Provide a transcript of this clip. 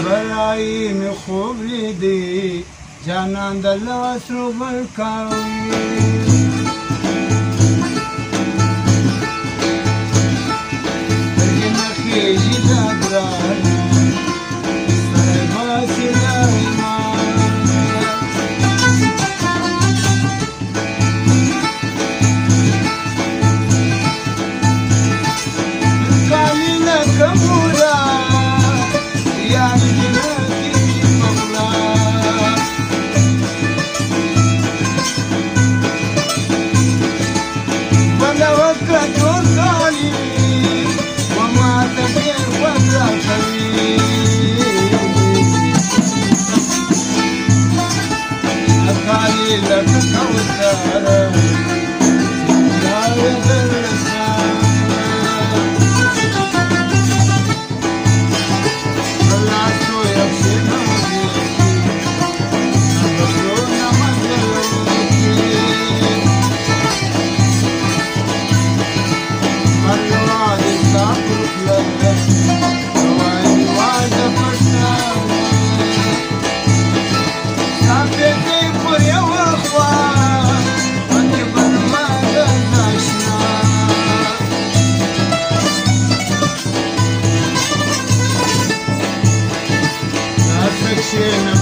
برائی میں خوب لیدی جانان د لاس رو ورکاوي سترګې نه خیژي دا ګرانه سړی باسي له ایمانه کالي لکه مورا یاري دې نه کېږي په غلا بنده وکړه تور کالي وما ته ډېر خوند راکوي کالي لکه کوتره سینګار درسانه in